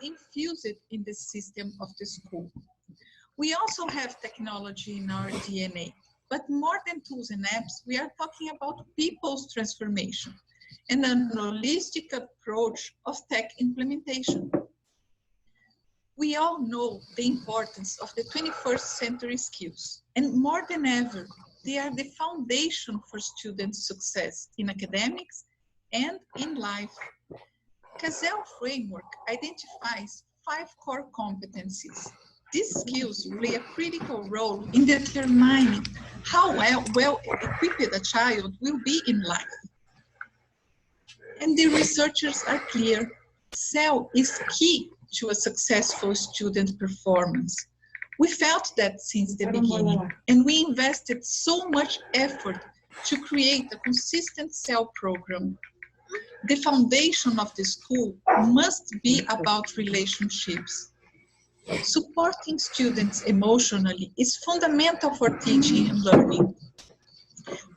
infused in the system of the school. We also have technology in our DNA, but more than tools and apps, we are talking about people's transformation and a holistic approach of tech implementation. We all know the importance of the 21st century skills, and more than ever, they are the foundation for students' success in academics and in life. Gazelle framework identifies 5 core competencies. These skills play a critical role in determining how well equipped a child will be in life. And the researchers are clear, SEL is key to a successful student performance. We felt that since the beginning, and we invested so much effort to create a consistent SEL program. The foundation of the school must be about relationships. Supporting students emotionally is fundamental for teaching and learning.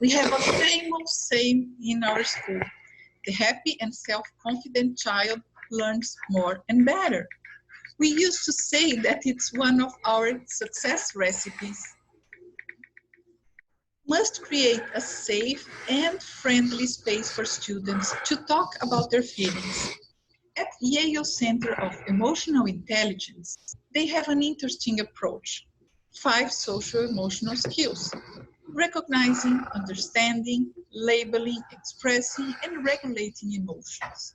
We have a famous saying in our school: the happy and self-confident child learns more and better. We used to say that it's one of our success recipes. Must create a safe and friendly space for students to talk about their feelings. At Yale Center of Emotional Intelligence, they have an interesting approach: 5 social-emotional skills: recognizing, understanding, labeling, expressing, and regulating emotions.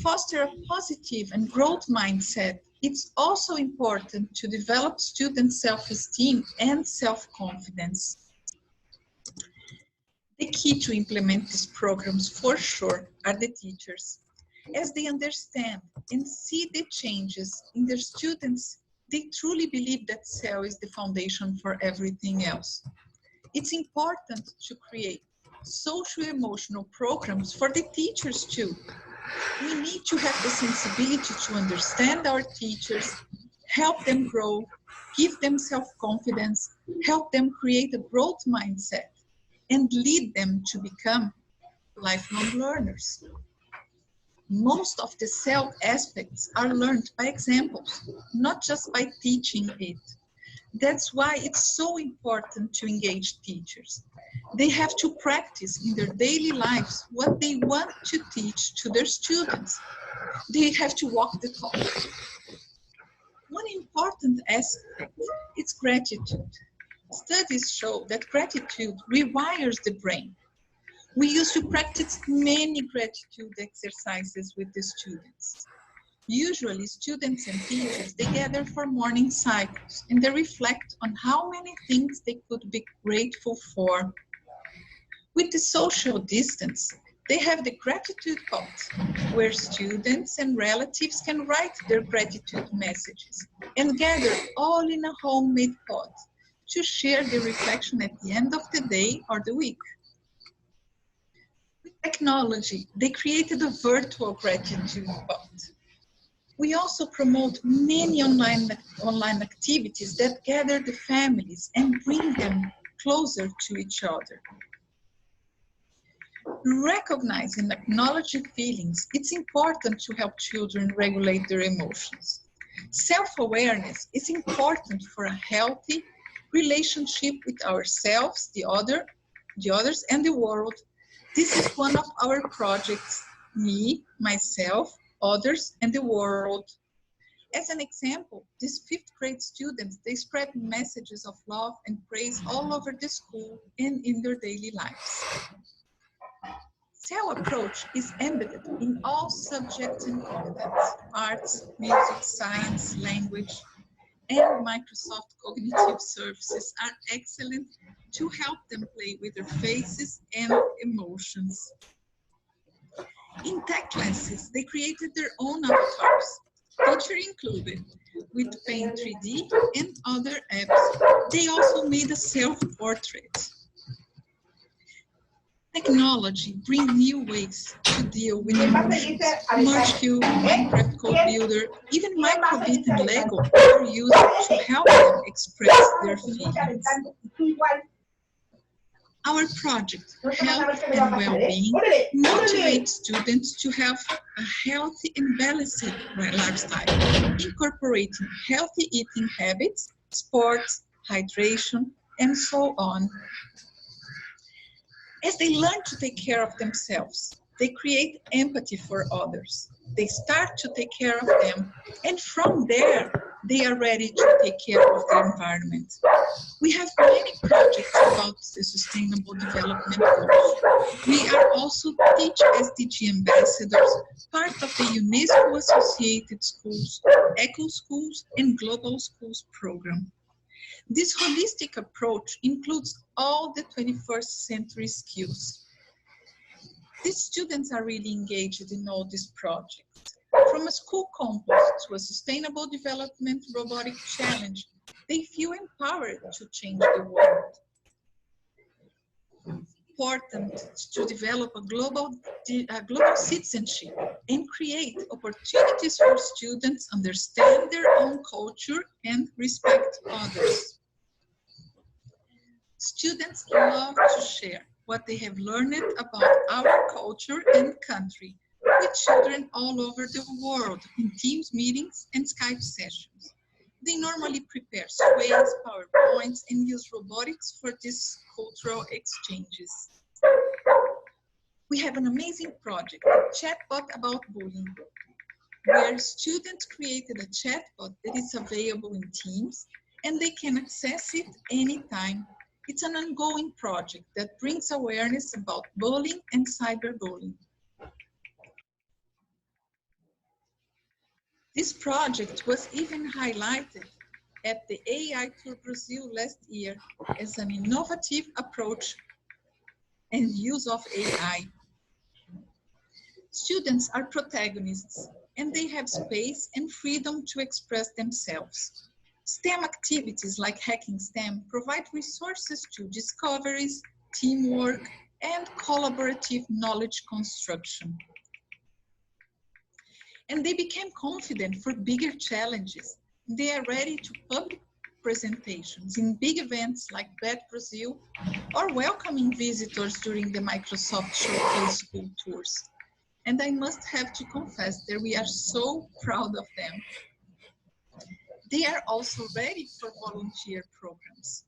Foster a positive and growth mindset. It's also important to develop students' self-esteem and self-confidence. The key to implement these programs, for sure, are the teachers. As they understand and see the changes in their students, they truly believe that SEL is the foundation for everything else. It's important to create socio-emotional programs for the teachers too. We need to have the sensibility to understand our teachers, help them grow, give them self-confidence, help them create a growth mindset, and lead them to become lifelong learners. Most of the SEL aspects are learned by examples, not just by teaching it. That's why it's so important to engage teachers. They have to practice in their daily lives what they want to teach to their students. They have to walk the talk. One important aspect is gratitude. Studies show that gratitude rewires the brain. We used to practice many gratitude exercises with the students. Usually, students and teachers, they gather for morning cycles and they reflect on how many things they could be grateful for. With the social distance, they have the gratitude pot, where students and relatives can write their gratitude messages and gather all in a homemade pot to share the reflection at the end of the day or the week. With technology, they created a virtual gratitude pot. We also promote many online activities that gather the families and bring them closer to each other. Recognize and acknowledge feelings. It's important to help children regulate their emotions. Self-awareness is important for a healthy relationship with ourselves, the others, and the world. This is one of our projects: me, myself, others, and the world. As an example, these 5th grade students, they spread messages of love and praise all over the school and in their daily lives. SEL approach is embedded in all subjects and contents: arts, music, science, language, and Microsoft Cognitive Services are excellent to help them play with their faces and emotions. In tech classes, they created their own avatars, teacher included, with Paint 3D and other apps. They also made a self-portrait. Technology brings new ways to deal with emotions. MergeQ, Minecraft Code Builder, even Microbit and Lego are used to help them express their feelings. Our project, Health and Well-Being, motivates students to have a healthy and balanced lifestyle, incorporating healthy eating habits, sports, hydration, and so on. As they learn to take care of themselves, they create empathy for others. They start to take care of them, and from there, they are ready to take care of the environment. We have many projects about the Sustainable Development Goals. We are also Teach SDG ambassadors, part of the UNESCO Associated Schools, Eco Schools, and Global Schools program. This holistic approach includes all the 21st century skills. These students are really engaged in all these projects. From a school compost to a sustainable development robotic challenge, they feel empowered to change the world. Important to develop a global citizenship and create opportunities for students to understand their own culture and respect others. Students love to share what they have learned about our culture and country with children all over the world in Teams meetings and Skype sessions. They normally prepare sways, PowerPoints, and use robotics for these cultural exchanges. We have an amazing project, a chatbot about bullying, where students created a chatbot that is available in Teams and they can access it anytime. It's an ongoing project that brings awareness about bullying and cyberbullying. This project was even highlighted at the AI Tour Brazil last year as an innovative approach and use of AI. Students are protagonists and they have space and freedom to express themselves. STEM activities like Hacking STEM provide resources to discoveries, teamwork, and collaborative knowledge construction. And they became confident for bigger challenges. They are ready to public presentations in big events like BET Brazil or welcoming visitors during the Microsoft Showcase School Tours. And I must have to confess that we are so proud of them. They are also ready for volunteer programs.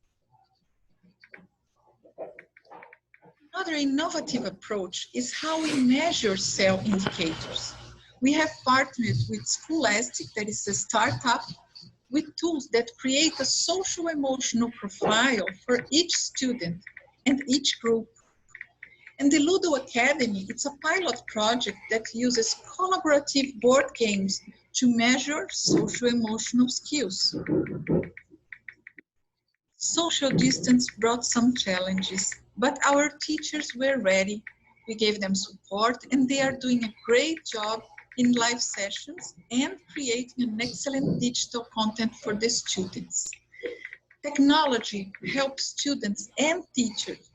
Another innovative approach is how we measure cell indicators. We have partnered with Scholastic, that is a startup, with tools that create a social-emotional profile for each student and each group. And the Ludo Academy, it's a pilot project that uses collaborative board games to measure social-emotional skills. Social distance brought some challenges, but our teachers were ready. We gave them support and they are doing a great job in live sessions and creating an excellent digital content for the students. Technology helps students and teachers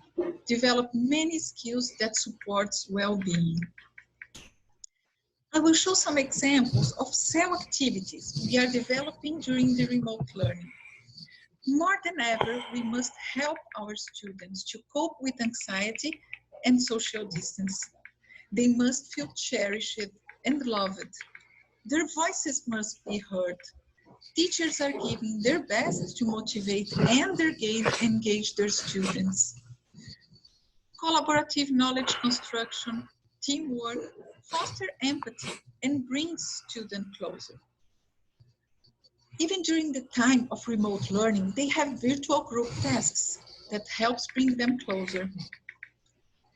develop many skills that supports well-being. I will show some examples of cell activities we are developing during the remote learning. More than ever, we must help our students to cope with anxiety and social distance. They must feel cherished and loved. Their voices must be heard. Teachers are giving their best to motivate and engage their students. Collaborative knowledge construction, teamwork, foster empathy, and brings students closer. Even during the time of remote learning, they have virtual group tasks that helps bring them closer.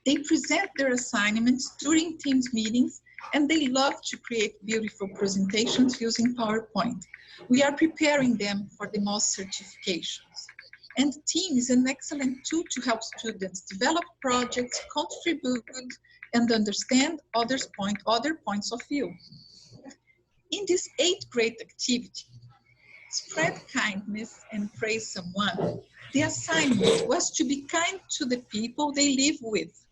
They present their assignments during Teams meetings and they love to create beautiful presentations using PowerPoint. We are preparing them for the MOS certifications. And Team is an excellent tool to help students develop projects, contribute, and understand other points of view. In this 8th grade activity, Spread Kindness and Praise Someone, the assignment was to be kind to the people they live with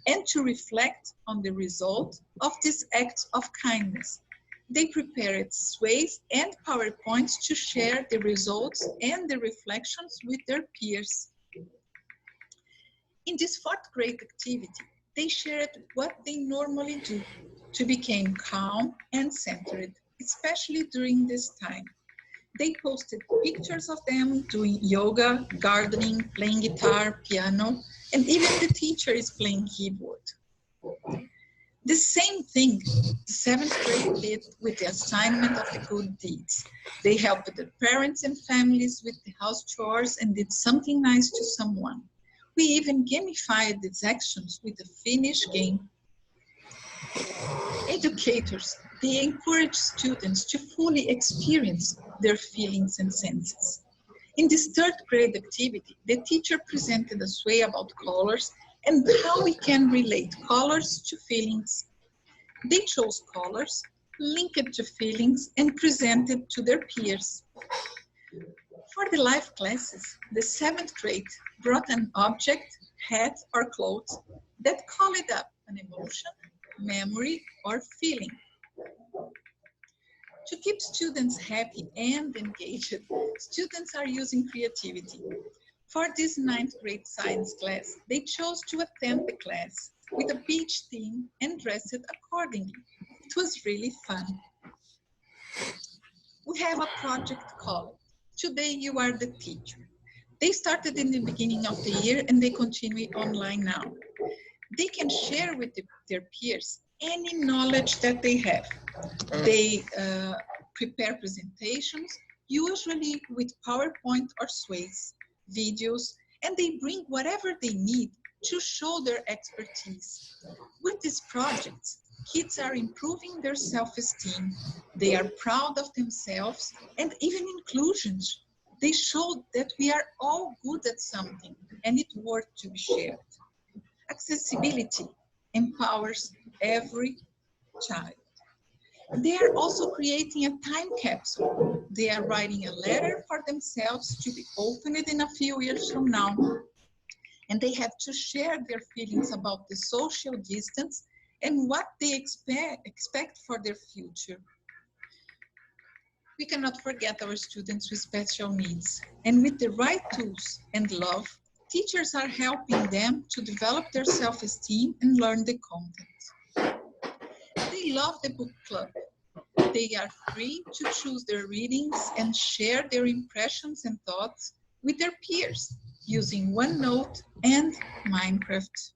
and to reflect on the result of this act of kindness. They prepared sways and PowerPoints to share the results and the reflections with their peers. In this fourth grade activity, they shared what they normally do to become calm and centered, especially during this time. They posted pictures of them doing yoga, gardening, playing guitar, piano, and even the teacher is playing keyboard. The same thing the seventh grade did with the assignment of the good deeds. They helped their parents and families with the house chores and did something nice to someone. We even gamified these actions with a Finnish game. Educators, they encourage students to fully experience their feelings and senses. In this third grade activity, the teacher presented a sway about colors and how we can relate colors to feelings. They chose colors, linked to feelings, and presented to their peers. For the life classes, the seventh grade brought an object, hat, or clothes that called up an emotion, memory, or feeling. To keep students happy and engaged, students are using creativity. For this ninth grade science class, they chose to attend the class with a beach theme and dressed accordingly. It was really fun. We have a project called Today You Are the Teacher. They started in the beginning of the year and they continue online now. They can share with their peers any knowledge that they have. They prepare presentations, usually with PowerPoint or sways, videos, and they bring whatever they need to show their expertise. With these projects, kids are improving their self-esteem, they are proud of themselves, and even inclusions. They show that we are all good at something and it's worth to be shared. Accessibility empowers every child. They are also creating a time capsule. They are writing a letter for themselves to be opened in a few years from now. And they have to share their feelings about the social distance and what they expect for their future. We cannot forget our students with special needs. And with the right tools and love, teachers are helping them to develop their self-esteem and learn the content. They love the book club. They are free to choose their readings and share their impressions and thoughts with their peers using OneNote and Minecraft.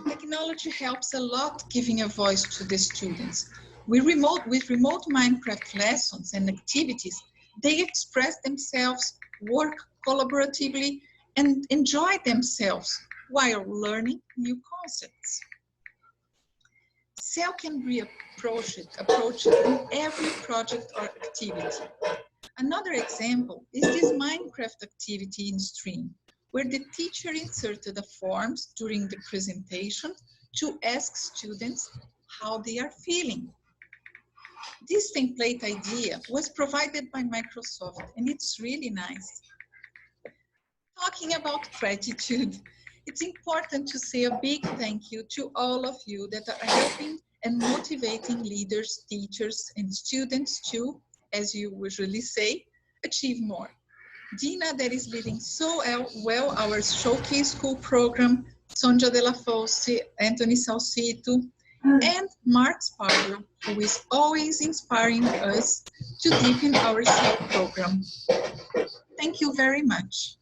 Technology helps a lot giving a voice to the students. With remote Minecraft lessons and activities, they express themselves, work collaboratively, and enjoy themselves while learning new concepts. SEL can be approached in every project or activity. Another example is this Minecraft activity in Stream, where the teacher inserted the forms during the presentation to ask students how they are feeling. This template idea was provided by Microsoft, and it's really nice. Talking about gratitude, it's important to say a big thank you to all of you that are helping and motivating leaders, teachers, and students to, as you usually say, achieve more. Dina, that is leading so well our Showcase School program, Sonja de la Fosse, Anthony Salcito, and Mark Sparrow, who is always inspiring us to deepen our SEL program. Thank you very much.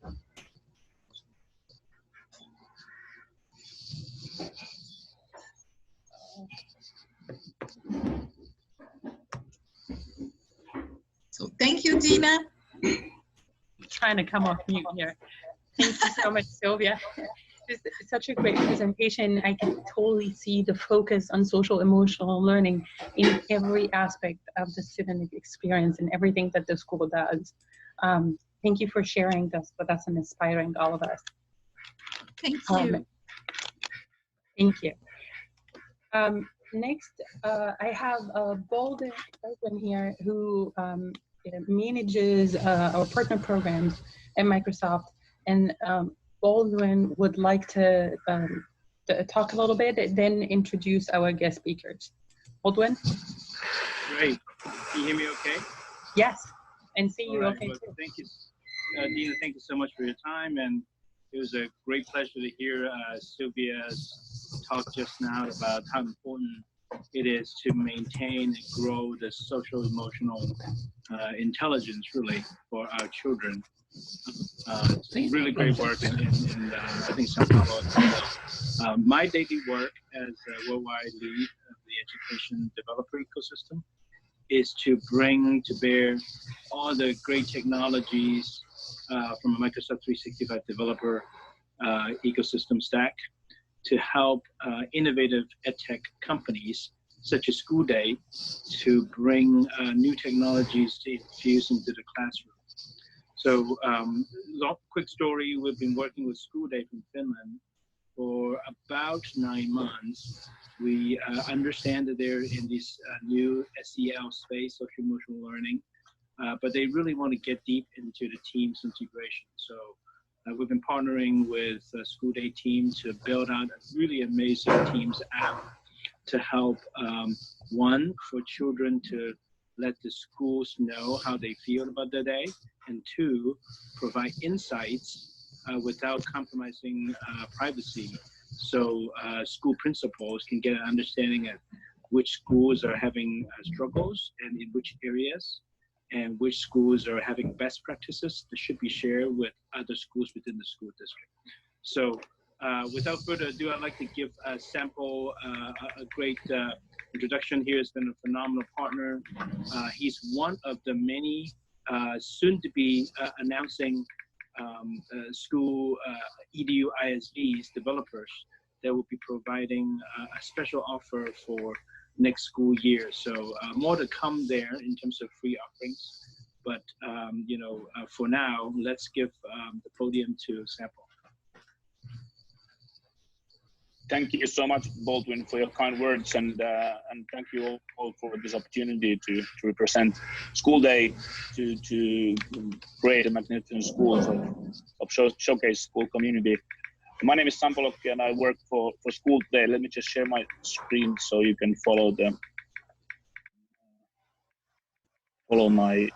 So thank you, Dina. Trying to come off mute here. Thank you so much, Sylvia. This is such a great presentation. I can totally see the focus on social emotional learning in every aspect of the student experience and everything that the school does. Thank you for sharing this with us and inspiring all of us. Thank you. Thank you. Next, I have Bolden here who manages our partner programs at Microsoft, and Baldwin would like to talk a little bit and then introduce our guest speakers. Baldwin? Great. Can you hear me okay? Yes, and see you right, okay well, too. Thank you, Dina, thank you so much for your time, and It was a great pleasure to hear Sylvia's talk just now about how important it is to maintain and grow the social emotional intelligence really for our children. Really great work in I think Sao Paulo as well. My daily work as a worldwide lead of the education developer ecosystem is to bring to bear all the great technologies from a Microsoft 365 developer ecosystem stack to help innovative edtech companies such as School Day to bring new technologies to infuse into the classroom. So, quick story, we've been working with School Day from Finland for about 9 months. We understand that they're in this new SEL space, social emotional learning, but they really want to get deep into the Teams integration. So we've been partnering with School Day team to build out a really amazing Teams app to help, one, for children to let the schools know how they feel about the day, and two, provide insights without compromising privacy. So school principals can get an understanding of which schools are having struggles and in which areas, and which schools are having best practices that should be shared with other schools within the school district. So without further ado, I'd like to give a sample, a great introduction here. Has been a phenomenal partner. He's one of the many soon to be announcing school EDU ISVs developers that will be providing a special offer for next school year. So more to come there in terms of free offerings. But you know, for now, let's give the podium to Sample. Thank you so much, Baldwin, for your kind words, and thank you all for this opportunity to represent School Day, to create a magnificent school of showcase school community. My name is Sampo Lokki and I work for School Day. Let me just share my screen so you can follow my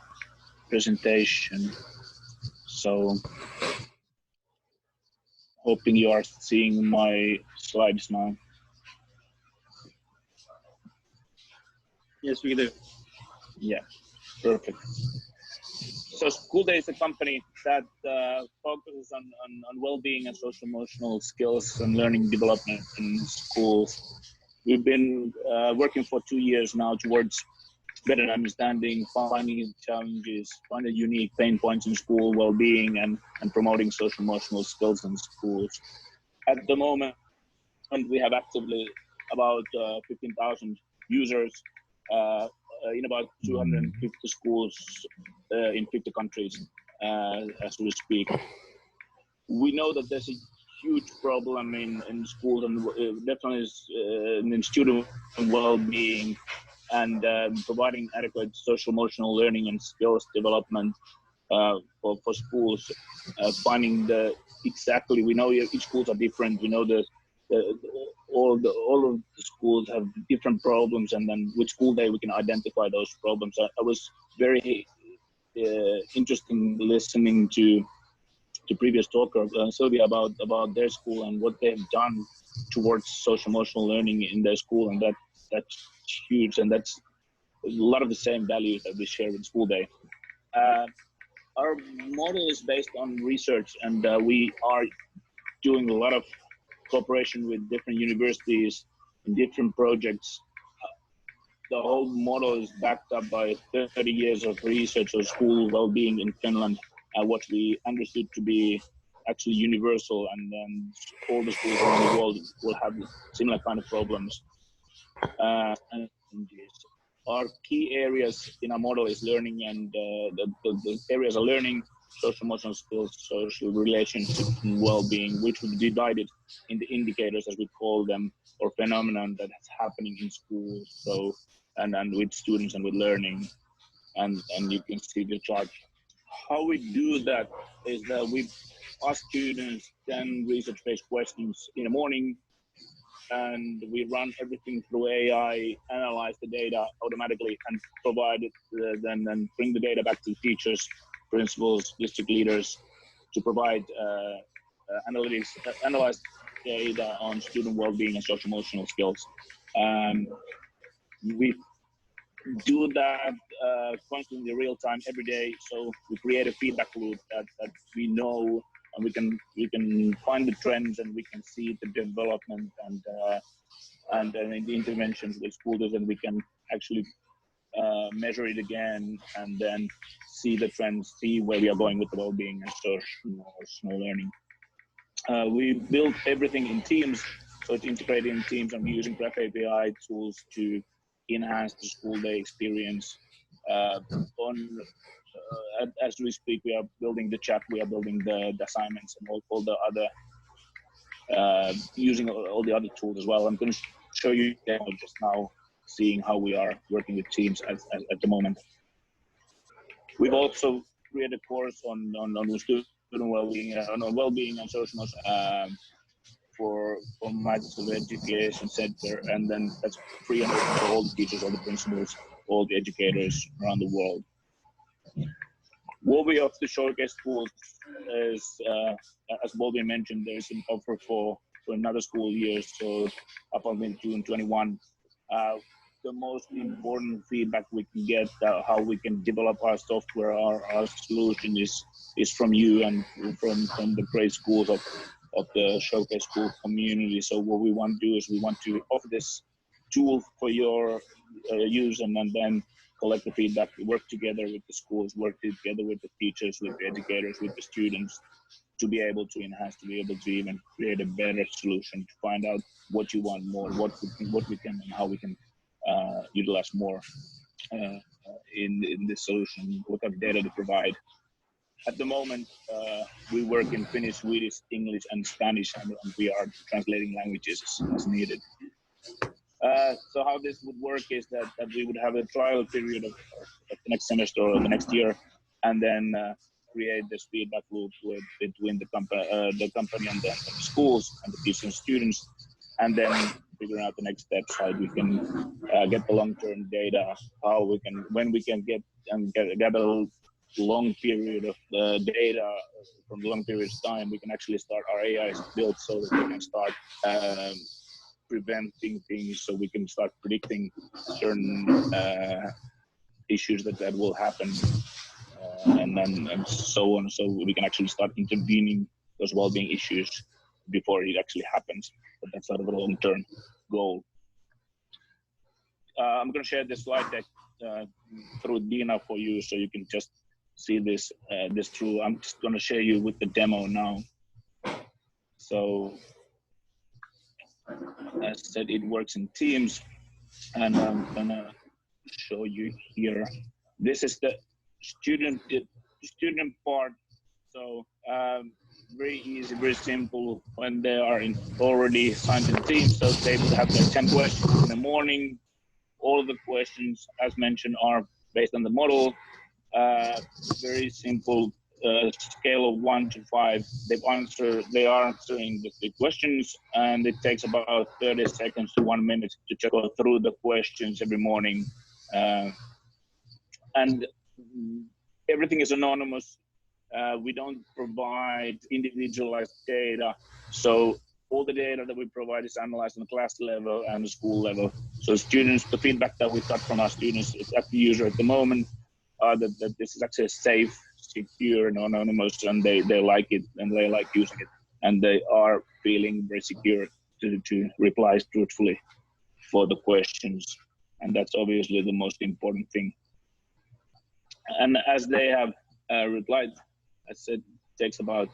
presentation. So, hoping you are seeing my slides now. Yes, we do. Yeah, perfect. So School Day is a company that focuses on well-being and social emotional skills and learning development in schools. We've been working for 2 years now towards better understanding, finding challenges, finding unique pain points in school well-being, and promoting social emotional skills in schools. At the moment, we have actively about 15,000 users in about 250 schools in 50 countries as we speak. We know that there's a huge problem in schools, and definitely is in student well-being, and providing adequate social emotional learning and skills development for schools. Finding exactly, we know each schools are different. We know that all of the schools have different problems, and then with School Day we can identify those problems. I was very interesting listening to previous talker Sylvia about their school and what they've done towards social emotional learning in their school, and that's huge, and that's a lot of the same values that we share with School Day. Our model is based on research, and we are doing a lot of cooperation with different universities in different projects. The whole model is backed up by 30 years of research on school well-being in Finland, what we understood to be actually universal, and all the schools around the world will have similar kind of problems. And our key areas in our model is learning, and the areas are learning, social emotional skills, social relationship, and well-being, which will be divided in the indicators, as we call them, or phenomenon that is happening in schools. So, and with students and with learning, and you can see the chart. How we do that is that we ask students 10 research-based questions in the morning, and we run everything through AI, analyze the data automatically, and provide it, then bring the data back to teachers, principals, district leaders to provide analyze data on student well-being and social emotional skills. We do that constantly, real time, every day. So we create a feedback loop that we know, and we can find the trends, and we can see the development and the interventions with schools, and we can actually measure it again, and then see the trends, see where we are going with the well-being and social learning. We build everything in Teams, so it's integrated in Teams, and we're using Graph API tools to enhance the school day experience. As we speak, we are building the chat, we are building the assignments, and all the other, using all the other tools as well. I'm going to show you demo just now, seeing how we are working with Teams at the moment. We've also created a course on student well-being, on well-being and social for Untitled Education Center, and then that's free and open for all the teachers, all the principals, all the educators around the world. What we have to showcase schools is, as Bobby mentioned, there's an offer for another school year, so up until June 21. The most important feedback we can get, how we can develop our software, our solution is from you and from the great schools of the Showcase School community. So what we want to do is we want to offer this tool for your use, and then collect the feedback, work together with the schools, work together with the teachers, with the educators, with the students, to be able to enhance, to be able to even create a better solution, to find out what you want more, what we can and how we can utilize more in this solution, what type of data to provide. At the moment, we work in Finnish, Swedish, English, and Spanish, and we are translating languages as needed. So how this would work is that we would have a trial period of the next semester or the next year, and then create this feedback loop between the company and the schools and the teachers and students, and then figure out the next steps, how we can get the long-term data, how we can, when we can get a long period of data from long periods of time, we can actually start our AI built so that we can start preventing things, so we can start predicting certain issues that will happen, and so on, so we can actually start intervening those well-being issues before it actually happens. But that's sort of a long-term goal. I'm going to share this slide deck through Dina for you, so you can just see this through. I'm just going to share you with the demo now. So as I said, it works in Teams, and I'm going to show you here. This is the student part. So very easy, very simple. When they are already signed in Teams, so they will have their 10 questions in the morning. All of the questions, as mentioned, are based on the model. Very simple, scale of 1 to 5. They are answering the questions, and it takes about 30 seconds to 1 minute to just go through the questions every morning. And everything is anonymous. We don't provide individualized data. So all the data that we provide is analyzed on the class level and the school level. So students, the feedback that we got from our students at the user at the moment, that this is actually safe, secure, and anonymous, and they like it, and they like using it, and they are feeling very secure to reply truthfully for the questions. And that's obviously the most important thing. And as they have replied, I said, it takes about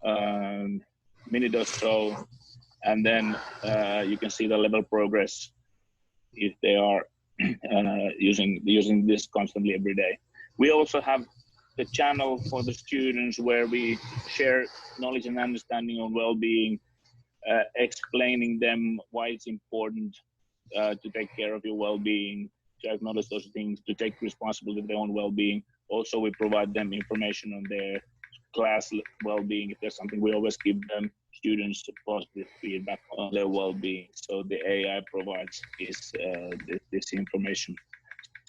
a minute or so, and then you can see the level progress if they are using this constantly every day. We also have the channel for the students where we share knowledge and understanding of well-being, explaining them why it's important to take care of your well-being, to acknowledge those things, to take responsibility of their own well-being. Also, we provide them information on their class well-being. If there's something, we always give them students positive feedback on their well-being. So the AI provides this information.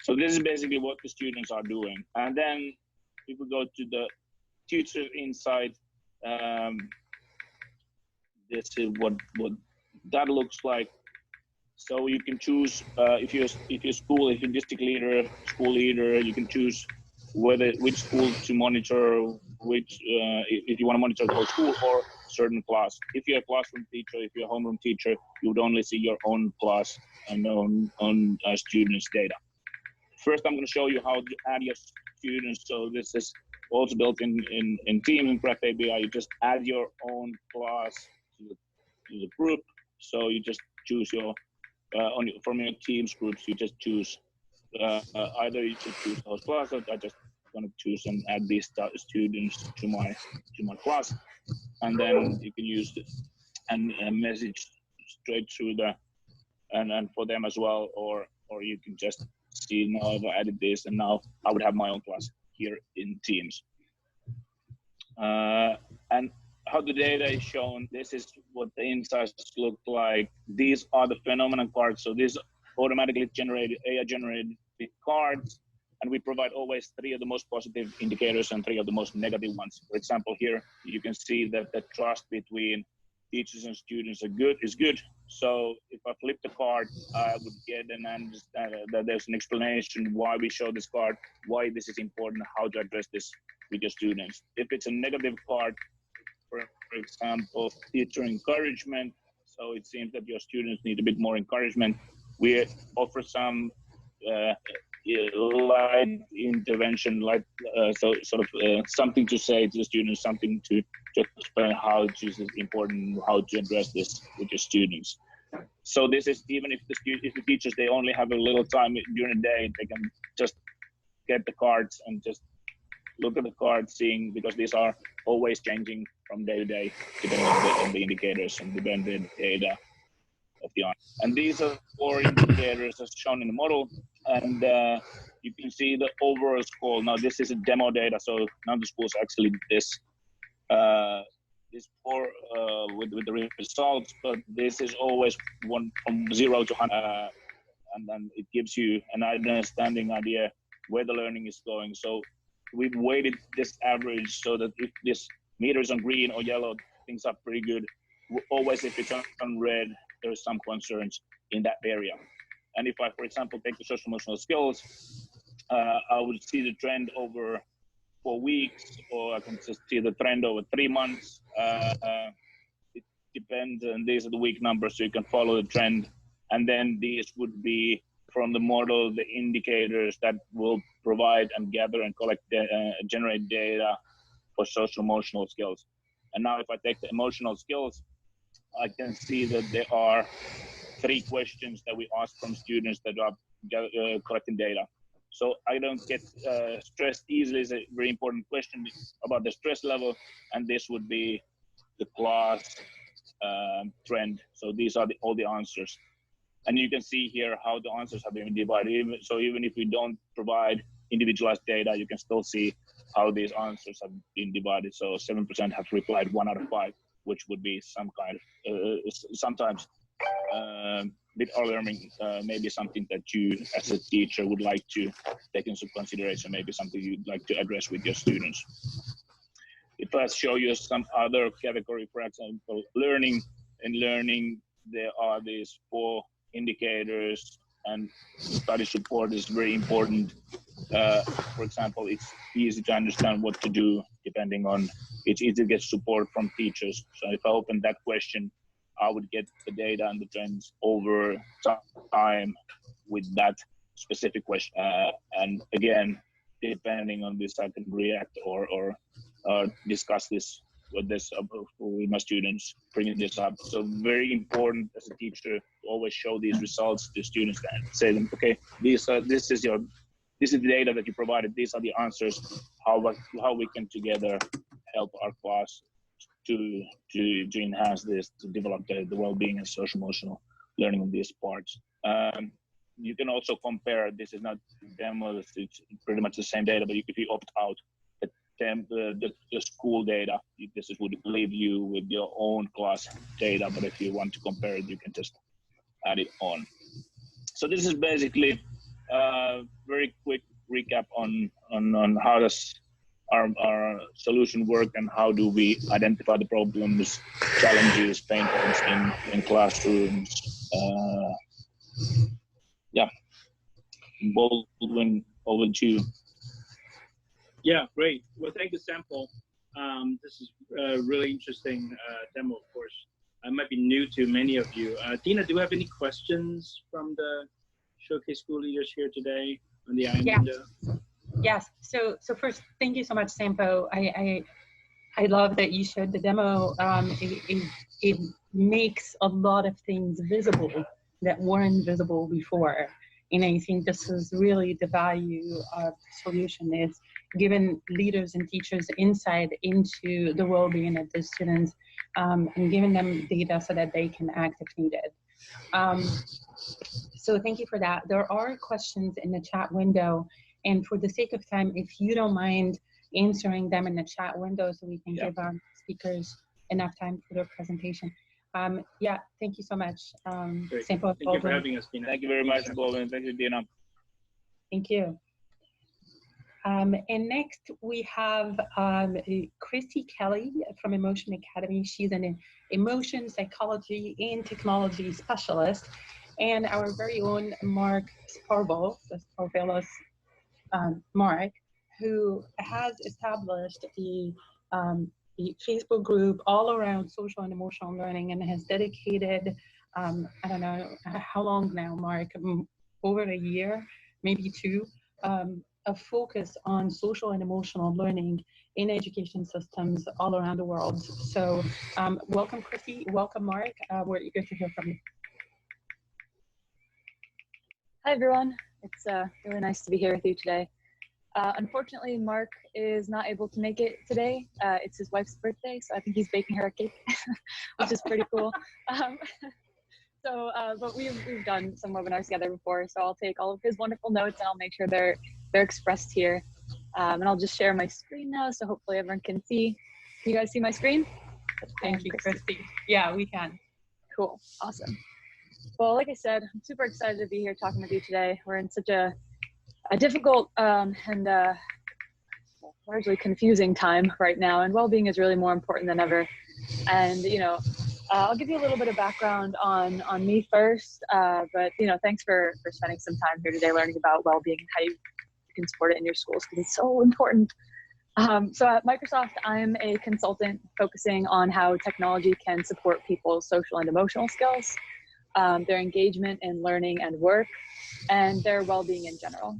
So this is basically what the students are doing. And then if we go to the teacher insight, this is what that looks like. So you can choose if you're district leader, school leader, you can choose which school to monitor, which if you want to monitor the whole school or certain class. If you're a classroom teacher, if you're a homeroom teacher, you would only see your own class and own students' data. First, I'm going to show you how to add your students. So this is also built in Teams and Graph API. You just add your own class to the group. So you just choose your from your Teams groups. You just choose either you should choose the host class, or I just going to choose and add these students to my class, and then you can use it and message straight through the and for them as well, or you can just see now I've added this, and now I would have my own class here in Teams. And how the data is shown, this is what the insights look like. These are the phenomenon cards. So these automatically generated, AI generated cards, and we provide always 3 of the most positive indicators and 3 of the most negative ones. For example, here you can see that the trust between teachers and students is good. So if I flip the card, I would get an understand that there's an explanation why we show this card, why this is important, how to address this with your students. If it's a negative card, for example, teacher encouragement, so it seems that your students need a bit more encouragement, we offer some light intervention, like something to say to the students, something to explain how this is important, how to address this with your students. So this is even if the teachers, they only have a little time during the day, they can just get the cards and just look at the cards, seeing, because these are always changing from day to day, depending on the indicators and depending on the data of the answer. And these are 4 indicators as shown in the model, and you can see the overall score. Now this is a demo data, so none of the schools actually this 4 with the results, but this is always one from 0 to 100, and then it gives you an understanding idea where the learning is going. So we've weighted this average so that if this meter is on green or yellow, things are pretty good. Always if it's on red, there is some concerns in that area. And if I, for example, take the social emotional skills, I would see the trend over 4 weeks, or I can just see the trend over 3 months. It depends, and these are the week numbers, so you can follow the trend. And then these would be from the model, the indicators that will provide and gather and collect, generate data for social emotional skills. And now if I take the emotional skills, I can see that there are 3 questions that we ask from students that are collecting data. So I don't get stressed easily is a very important question about the stress level, and this would be the class trend. So these are all the answers. And you can see here how the answers have been divided. So even if we don't provide individualized data, you can still see how these answers have been divided. So 7% have replied 1 out of 5, which would be some kind of, sometimes bit alarming, maybe something that you as a teacher would like to take into consideration, maybe something you'd like to address with your students. If I show you some other category, for example, learning, in learning, there are these 4 indicators, and study support is very important. For example, it's easy to understand what to do depending on, it's easy to get support from teachers. So if I open that question, I would get the data and the trends over time with that specific question. And again, depending on this, I can react or discuss this with my students, bringing this up. So very important as a teacher to always show these results to students and say them, okay, this is the data that you provided. These are the answers. How we can together help our class to enhance this, to develop the well-being and social emotional learning of these parts. You can also compare. This is not demo. It's pretty much the same data, but if you opt out, the school data, this would leave you with your own class data, but if you want to compare it, you can just add it on. So this is basically a very quick recap on how does our solution work, and how do we identify the problems, challenges, pain points in classrooms. Yeah, Baldwin, over to you. Yeah, great. Well, thank you, Sample. This is a really interesting demo, of course. I might be new to many of you. Dina, do you have any questions from the Showcase School leaders here today on the IM window? Yes. So first, thank you so much, Sampo. I love that you showed the demo. It makes a lot of things visible that weren't visible before. And I think this is really the value of the solution, is giving leaders and teachers insight into the well-being of the students, and giving them data so that they can act if needed. So thank you for that. There are questions in the chat window, and for the sake of time, if you don't mind answering them in the chat window so we can give our speakers enough time for their presentation. Yeah, thank you so much. Thank you for having us, Dina. Thank you very much, Baldwin. Thank you, Dina. Thank you. And next we have Christy Kelly from Emotion Academy. She's an emotion psychology and technology specialist. And our very own Mark Sparvo, Mark, who has established the Facebook group all around social and emotional learning, and has dedicated, I don't know how long now, Mark, over a year, maybe two, a focus on social and emotional learning in education systems all around the world. So welcome, Christy. Welcome, Mark. We're eager to hear from you. Hi, everyone. It's really nice to be here with you today. Unfortunately, Mark is not able to make it today. It's his wife's birthday, so I think he's baking her a cake, which is pretty cool. But we've done some webinars together before, so I'll take all of his wonderful notes and I'll make sure they're expressed here. And I'll just share my screen now, so hopefully everyone can see. Can you guys see my screen? Thank you, Christy. Yeah, we can. Cool. Awesome. Well, like I said, I'm super excited to be here talking with you today. We're in such a difficult and largely confusing time right now, and well-being is really more important than ever. And I'll give you a little bit of background on me first, but thanks for spending some time here today learning about well-being and how you can support it in your schools, because it's so important. So at Microsoft, I'm a consultant focusing on how technology can support people's social and emotional skills, their engagement in learning and work, and their well-being in general.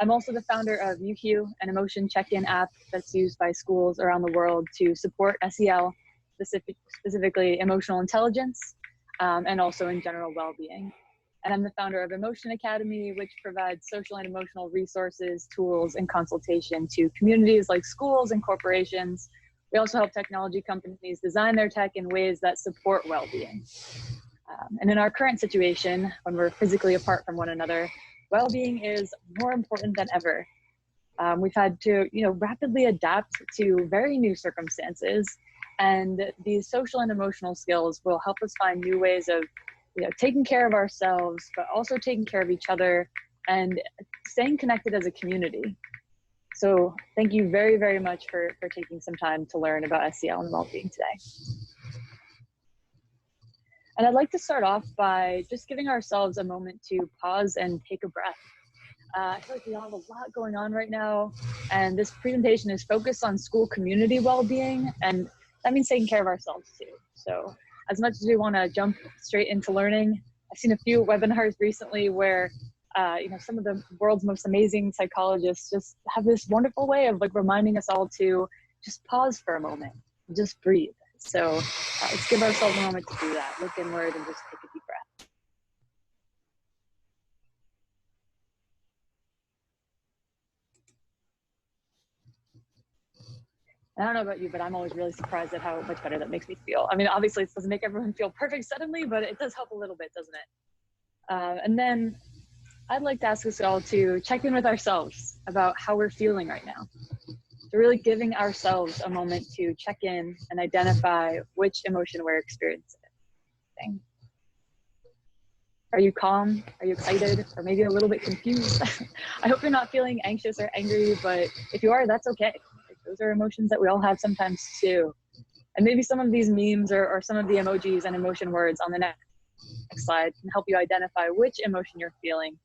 I'm also the founder of UQ, an emotion check-in app that's used by schools around the world to support SEL, specifically emotional intelligence, and also in general well-being. And I'm the founder of Emotion Academy, which provides social and emotional resources, tools, and consultation to communities like schools and corporations. We also help technology companies design their tech in ways that support well-being. And in our current situation, when we're physically apart from one another, well-being is more important than ever. We've had to, rapidly adapt to very new circumstances, and these social and emotional skills will help us find new ways of, taking care of ourselves, but also taking care of each other and staying connected as a community. So thank you very, very much for taking some time to learn about SEL and well-being today. And I'd like to start off by just giving ourselves a moment to pause and take a breath. I feel like we all have a lot going on right now, and this presentation is focused on school community well-being, and that means taking care of ourselves too. So as much as we want to jump straight into learning, I've seen a few webinars recently where some of the world's most amazing psychologists just have this wonderful way of reminding us all to just pause for a moment, just breathe. So let's give ourselves a moment to do that. Look inward and just take a deep breath. I don't know about you, but I'm always really surprised at how much better that makes me feel. I mean, obviously it doesn't make everyone feel perfect suddenly, but it does help a little bit, doesn't it? And then I'd like to ask us all to check in with ourselves about how we're feeling right now. So really giving ourselves a moment to check in and identify which emotion we're experiencing. Are you calm? Are you excited? Or maybe a little bit confused? I hope you're not feeling anxious or angry, but if you are, that's okay. Those are emotions that we all have sometimes too. And maybe some of these memes or some of the emojis and emotion words on the next slide can help you identify which emotion you're feeling.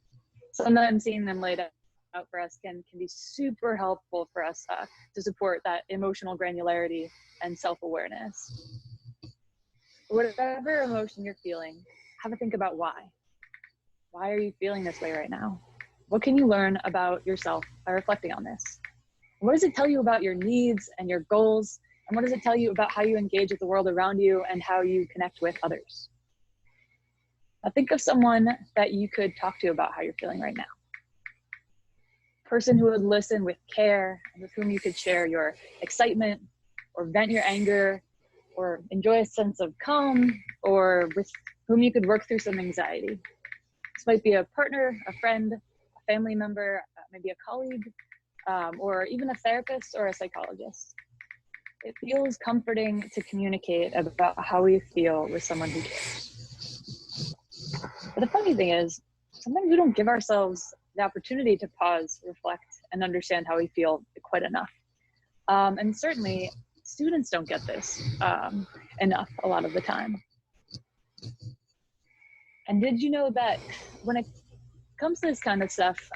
Sometimes seeing them laid out for us can be super helpful for us to support that emotional granularity and self-awareness. Whatever emotion you're feeling, have a think about why. Why are you feeling this way right now? What can you learn about yourself by reflecting on this? What does it tell you about your needs and your goals? And what does it tell you about how you engage with the world around you and how you connect with others? Now think of someone that you could talk to about how you're feeling right now. A person who would listen with care and with whom you could share your excitement or vent your anger or enjoy a sense of calm, or with whom you could work through some anxiety. This might be a partner, a friend, a family member, maybe a colleague, or even a therapist or a psychologist. It feels comforting to communicate about how we feel with someone who cares. But the funny thing is, sometimes we don't give ourselves the opportunity to pause, reflect, and understand how we feel quite enough. And certainly, students don't get this enough a lot of the time. And did you know that when it comes to this kind of stuff,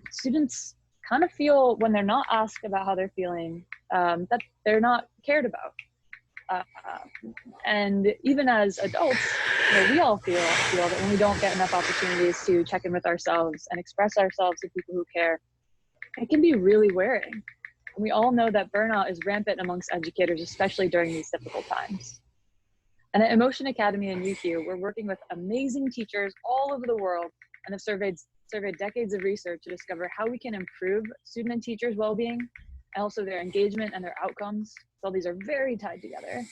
students kind of feel, when they're not asked about how they're feeling, that they're not cared about. And even as adults, we all feel that when we don't get enough opportunities to check in with ourselves and express ourselves to people who care, it can be really wearing. And we all know that burnout is rampant amongst educators, especially during these difficult times. And at Emotion Academy and UQ, we're working with amazing teachers all over the world and have surveyed decades of research to discover how we can improve student and teachers' well-being and also their engagement and their outcomes. So these are very tied together.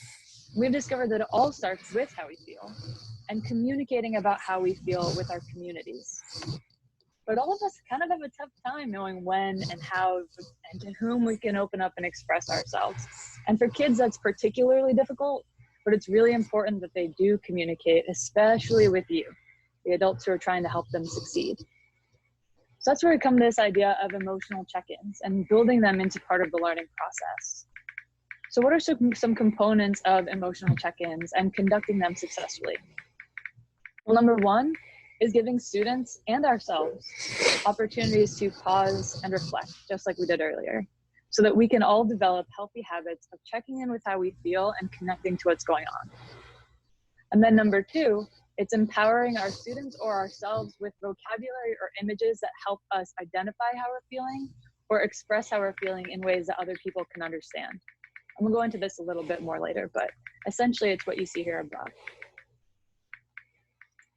We've discovered that it all starts with how we feel and communicating about how we feel with our communities. But all of us kind of have a tough time knowing when and how and to whom we can open up and express ourselves. And for kids, that's particularly difficult, but it's really important that they do communicate, especially with you, the adults who are trying to help them succeed. So that's where we come to this idea of emotional check-ins and building them into part of the learning process. So what are some components of emotional check-ins and conducting them successfully? Well, number one is giving students and ourselves opportunities to pause and reflect, just like we did earlier, so that we can all develop healthy habits of checking in with how we feel and connecting to what's going on. And then number two, it's empowering our students or ourselves with vocabulary or images that help us identify how we're feeling or express how we're feeling in ways that other people can understand. I'm gonna go into this a little bit more later, but essentially it's what you see here above.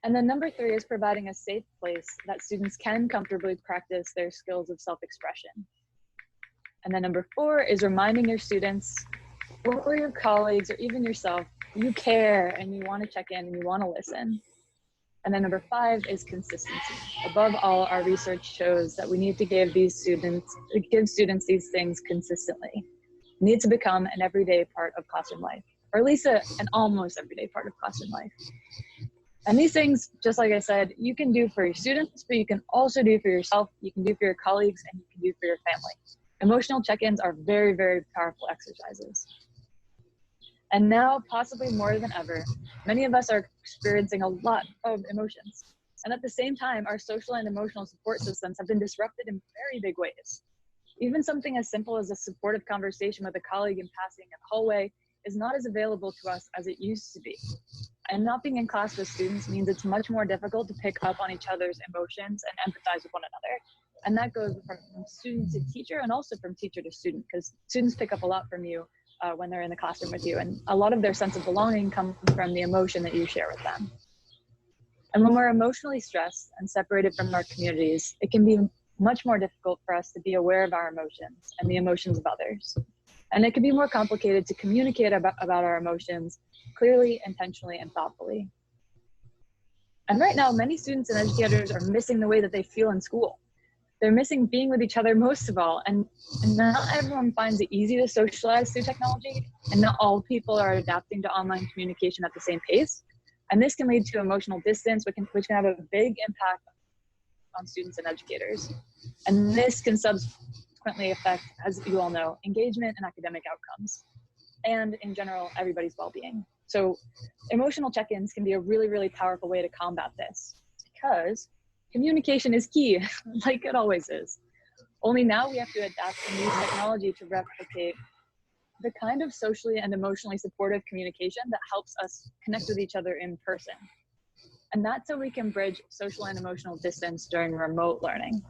And then number three is providing a safe place that students can comfortably practice their skills of self-expression. And then number four is reminding your students or your colleagues or even yourself, you care and you want to check in and you want to listen. And then number five is consistency. Above all, our research shows that we need to give students these things consistently. It needs to become an everyday part of classroom life, or at least an almost everyday part of classroom life. And these things, just like I said, you can do for your students, but you can also do for yourself, you can do for your colleagues, and you can do for your family. Emotional check-ins are very, very powerful exercises. And now, possibly more than ever, many of us are experiencing a lot of emotions. And at the same time, our social and emotional support systems have been disrupted in very big ways. Even something as simple as a supportive conversation with a colleague in passing in the hallway is not as available to us as it used to be. And not being in class with students means it's much more difficult to pick up on each other's emotions and empathize with one another. And that goes from student to teacher and also from teacher to student, because students pick up a lot from you when they're in the classroom with you. And a lot of their sense of belonging comes from the emotion that you share with them. And when we're emotionally stressed and separated from our communities, it can be much more difficult for us to be aware of our emotions and the emotions of others. And it can be more complicated to communicate about our emotions clearly, intentionally, and thoughtfully. And right now, many students and educators are missing the way that they feel in school. They're missing being with each other most of all. And not everyone finds it easy to socialize through technology, and not all people are adapting to online communication at the same pace. And this can lead to emotional distance, which can have a big impact on students and educators. And this can consequently affect, as you all know, engagement and academic outcomes, and in general, everybody's well-being. So emotional check-ins can be a really, really powerful way to combat this, because communication is key, like it always is. Only now we have to adapt and use technology to replicate the kind of socially and emotionally supportive communication that helps us connect with each other in person. And that's so we can bridge social and emotional distance during remote learning.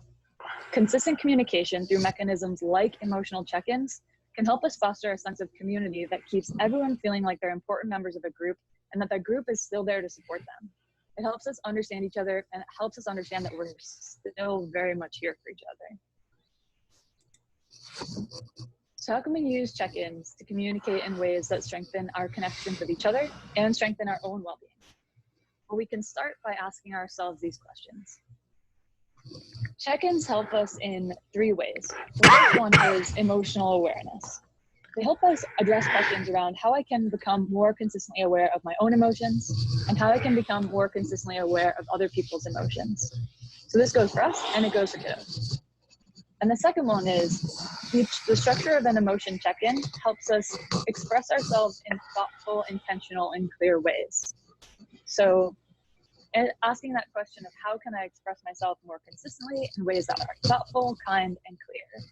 Consistent communication through mechanisms like emotional check-ins can help us foster a sense of community that keeps everyone feeling like they're important members of a group, and that group is still there to support them. It helps us understand each other, and it helps us understand that we're still very much here for each other. So how can we use check-ins to communicate in ways that strengthen our connections with each other and strengthen our own well-being? Well, we can start by asking ourselves these questions. Check-ins help us in 3 ways. The first one is emotional awareness. They help us address questions around how I can become more consistently aware of my own emotions and how I can become more consistently aware of other people's emotions. So this goes for us and it goes for kiddos. And the second one is the structure of an emotion check-in helps us express ourselves in thoughtful, intentional, and clear ways. So asking that question of how can I express myself more consistently in ways that are thoughtful, kind, and clear.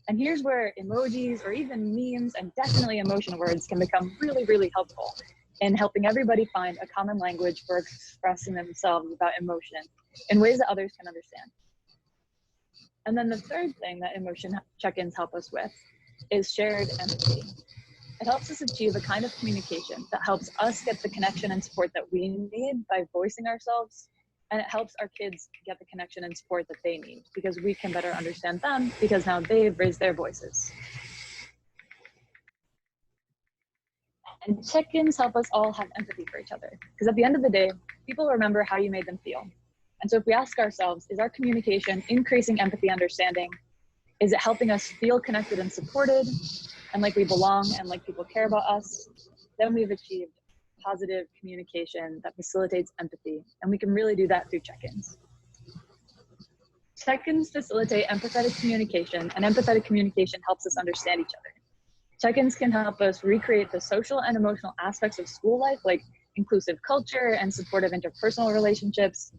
And here's where emojis or even memes and definitely emotion words can become really, really helpful in helping everybody find a common language for expressing themselves about emotion in ways that others can understand. And then the third thing that emotion check-ins help us with is shared empathy. It helps us achieve a kind of communication that helps us get the connection and support that we need by voicing ourselves, and it helps our kids get the connection and support that they need because we can better understand them because now they've raised their voices. And check-ins help us all have empathy for each other because at the end of the day, people remember how you made them feel. And so if we ask ourselves, is our communication increasing empathy, understanding? Is it helping us feel connected and supported and like we belong and like people care about us? Then we've achieved positive communication that facilitates empathy. And we can really do that through check-ins. Check-ins facilitate empathetic communication, and empathetic communication helps us understand each other. Check-ins can help us recreate the social and emotional aspects of school life, like inclusive culture and supportive interpersonal relationships.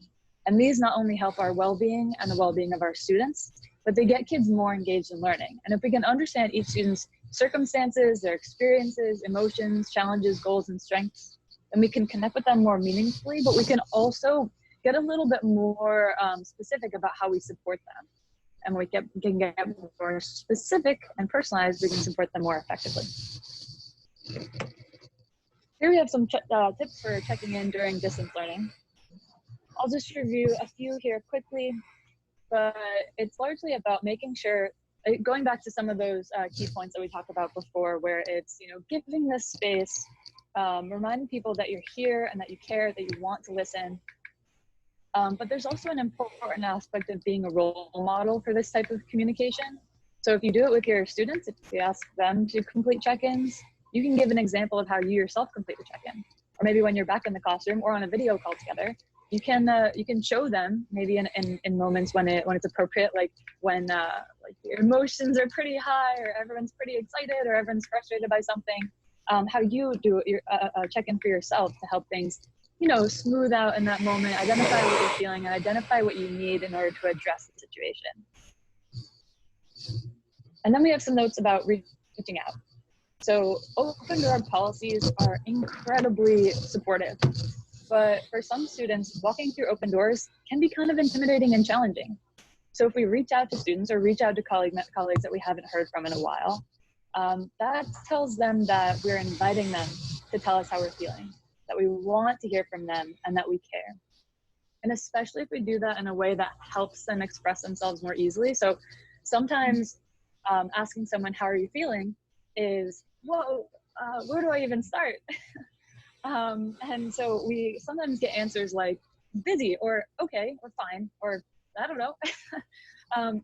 And these not only help our well-being and the well-being of our students, but they get kids more engaged in learning. And if we can understand each student's circumstances, their experiences, emotions, challenges, goals, and strengths, then we can connect with them more meaningfully, but we can also get a little bit more specific about how we support them. And we can get more specific and personalized, we can support them more effectively. Here we have some tips for checking in during distance learning. I'll just review a few here quickly, but it's largely about making sure, going back to some of those key points that we talked about before, where it's, giving this space, reminding people that you're here and that you care, that you want to listen. But there's also an important aspect of being a role model for this type of communication. So if you do it with your students, if you ask them to complete check-ins, you can give an example of how you yourself complete the check-in. Or maybe when you're back in the classroom or on a video call together, you can show them maybe in moments when it's appropriate, like when like your emotions are pretty high or everyone's pretty excited or everyone's frustrated by something, how you do your check-in for yourself to help things smooth out in that moment, identify what you're feeling and identify what you need in order to address the situation. And then we have some notes about reaching out. So open door policies are incredibly supportive, but for some students, walking through open doors can be kind of intimidating and challenging. So if we reach out to students or reach out to colleagues that we haven't heard from in a while, that tells them that we're inviting them to tell us how we're feeling, that we want to hear from them and that we care. And especially if we do that in a way that helps them express themselves more easily. So sometimes asking someone, how are you feeling, is, whoa, where do I even start? And so we sometimes get answers like busy or okay or fine or I don't know.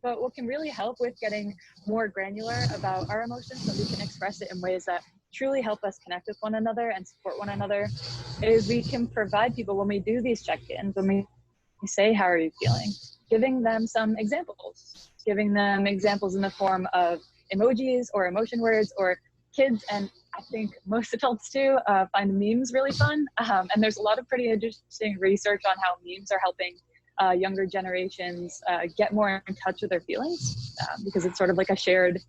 But what can really help with getting more granular about our emotions so we can express it in ways that truly help us connect with one another and support one another is we can provide people, when we do these check-ins, when we say, how are you feeling, giving them some examples. giving them examples in the form of emojis or emotion words, or kids, and I think most adults too, find memes really fun. And there's a lot of pretty interesting research on how memes are helping younger generations get more in touch with their feelings, because it's sort of like a shared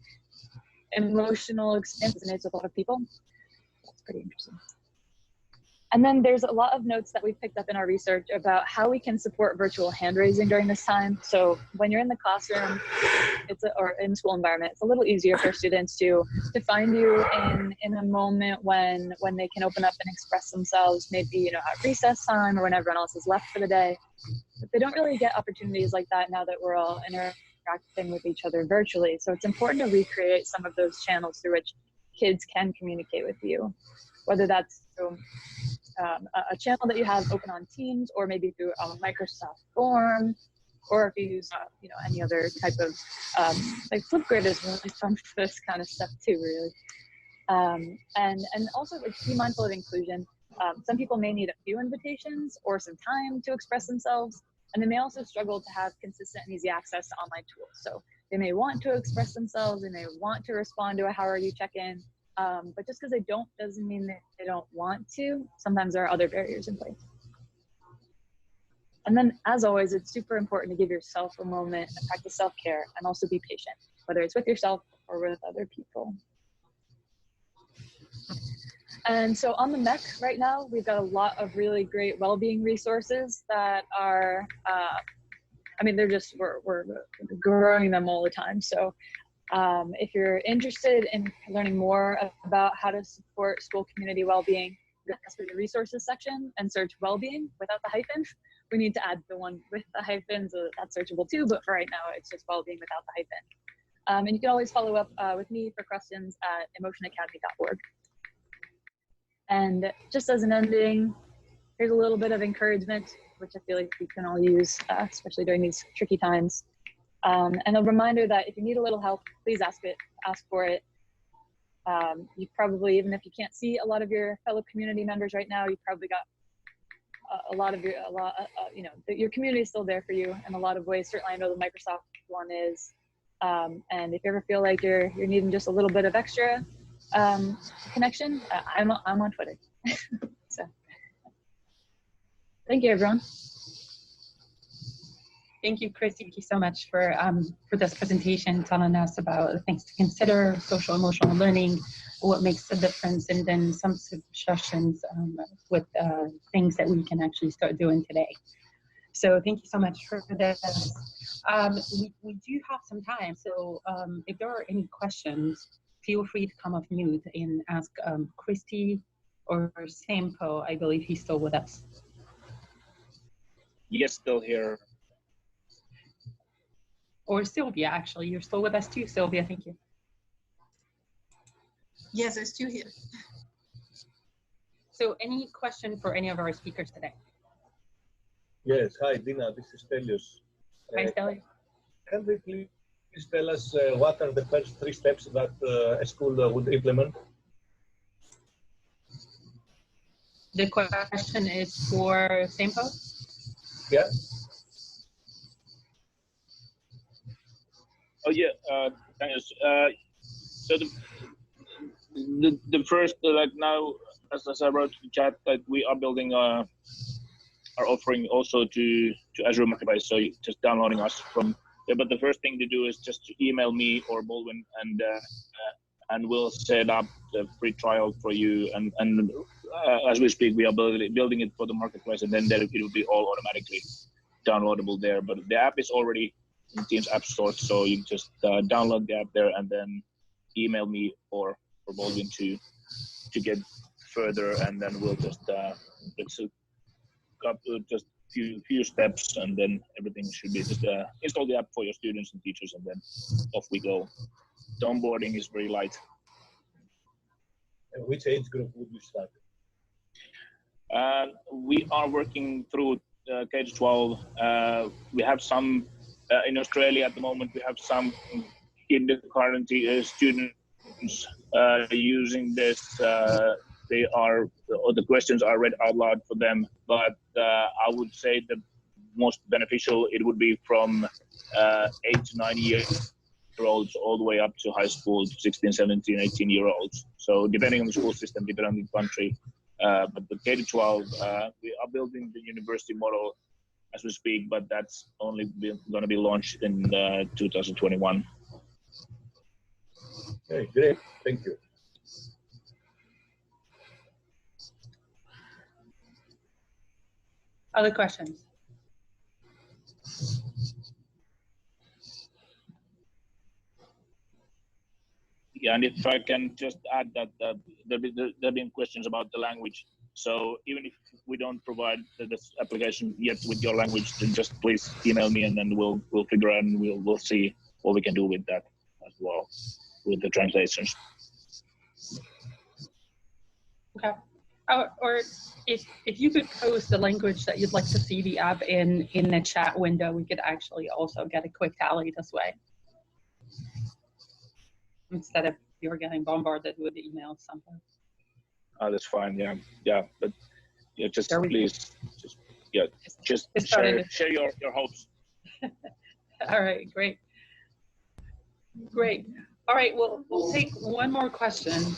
emotional experience with a lot of people. That's pretty interesting. And then there's a lot of notes that we've picked up in our research about how we can support virtual hand raising during this time. So when you're in the classroom, or in school environment, it's a little easier for students to find you in a moment when they can open up and express themselves, maybe at recess time or when everyone else has left for the day. But they don't really get opportunities like that now that we're all interacting with each other virtually. So it's important to recreate some of those channels through which kids can communicate with you, whether that's through a channel that you have open on Teams, or maybe through a Microsoft Form, or if you use any other type of like Flipgrid is really fun for this kind of stuff too, really. And also like, be mindful of inclusion. Some people may need a few invitations or some time to express themselves, and they may also struggle to have consistent and easy access to online tools. So they may want to express themselves, they may want to respond to a how are you check-in, but just because they don't doesn't mean that they don't want to. Sometimes there are other barriers in place. And then, as always, it's super important to give yourself a moment and practice self-care, and also be patient, whether it's with yourself or with other people. And so on the MEC right now, we've got a lot of really great well-being resources that are, we're growing them all the time. So if you're interested in learning more about how to support school community well-being, go to the resources section and search well-being without the hyphens. We need to add the one with the hyphens, so that's searchable too, but for right now, it's just well-being without the hyphen. And you can always follow up with me for questions at emotionacademy.org. And just as an ending, here's a little bit of encouragement, which I feel like we can all use, especially during these tricky times. And a reminder that if you need a little help, please ask for it. You probably, even if you can't see a lot of your fellow community members right now, you probably got your community is still there for you in a lot of ways. Certainly, I know the Microsoft one is. And if you ever feel like you're needing just a little bit of extra connection, I'm on Twitter. So, thank you, everyone. Thank you, Chris. Thank you so much for this presentation, telling us about things to consider, social emotional learning, what makes a difference, and then some suggestions with things that we can actually start doing today. So thank you so much for this. We do have some time, so if there are any questions, feel free to come off mute and ask Christy or Sampo. I believe he's still with us. Yes, still here. Or Sylvia, actually. You're still with us too, Sylvia. Thank you. Yes, I'm still here. So any question for any of our speakers today? Yes, hi Dina, this is Stelios. Hi, Stelios. Can you please tell us what are the first 3 steps that a school would implement? The question is for Sampo? Yeah. Oh yeah, thanks. So the first, like now, as I wrote to the chat, that we are building our offering also to Azure Marketplace. So just downloading us from there. But the first thing to do is just to email me or Baldwin, and we'll set up the free trial for you. And as we speak, we are building it for the marketplace, and then it will be all automatically downloadable there. But the app is already in Teams App Store, so you can just download the app there and then email me or Baldwin to get further, and then we'll just just few steps, and then everything should be just install the app for your students and teachers, and then off we go. The onboarding is very light. And which age group would you start? We are working through K-12. We have some in Australia at the moment. We have some kindergarten students using this. The questions are read out loud for them, but I would say the most beneficial, it would be from 8 to 9 years olds all the way up to high school to 16, 17, 18-year-olds. So depending on the school system, depending on the country. But the K-12, we are building the university model as we speak, but that's only going to be launched in 2021. Okay, great. Thank you. Other questions? Yeah, and if I can just add that there've been questions about the language. So even if we don't provide this application yet with your language, then just please email me, and then we'll figure out, and we'll see what we can do with that as well, with the translations. Okay. Or if you could post the language that you'd like to see the app in the chat window, we could actually also get a quick tally this way, instead of you're getting bombarded with emails sometimes. Oh, that's fine. Yeah. But yeah, just please, just share your hopes. All right, great. All right, we'll take one more question.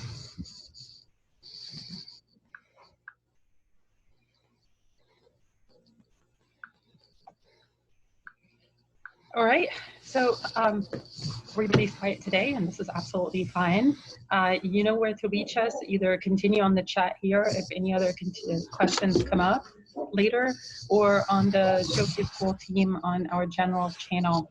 All right, so everybody's quiet today, and this is absolutely fine. You know where to reach us. Either continue on the chat here if any other questions come up later, or on the Showcase School team on our general channel.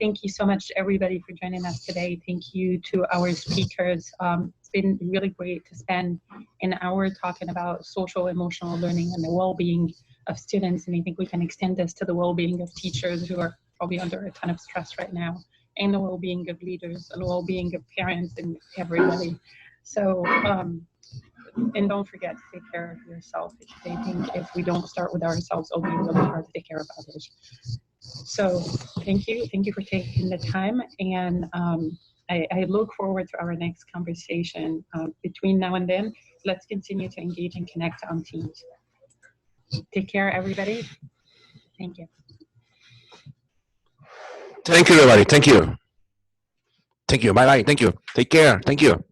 Thank you so much to everybody for joining us today. Thank you to our speakers. It's been really great to spend an hour talking about social emotional learning and the well-being of students, and I think we can extend this to the well-being of teachers who are probably under a ton of stress right now, and the well-being of leaders and the well-being of parents and everybody. So, and don't forget to take care of yourself. I think if we don't start with ourselves, it'll be really hard to take care of others. So thank you for taking the time, and I look forward to our next conversation. Between now and then, let's continue to engage and connect on Teams. Take care, everybody. Thank you. Thank you, everybody. Thank you. Thank you. Bye-bye. Thank you. Take care. Thank you.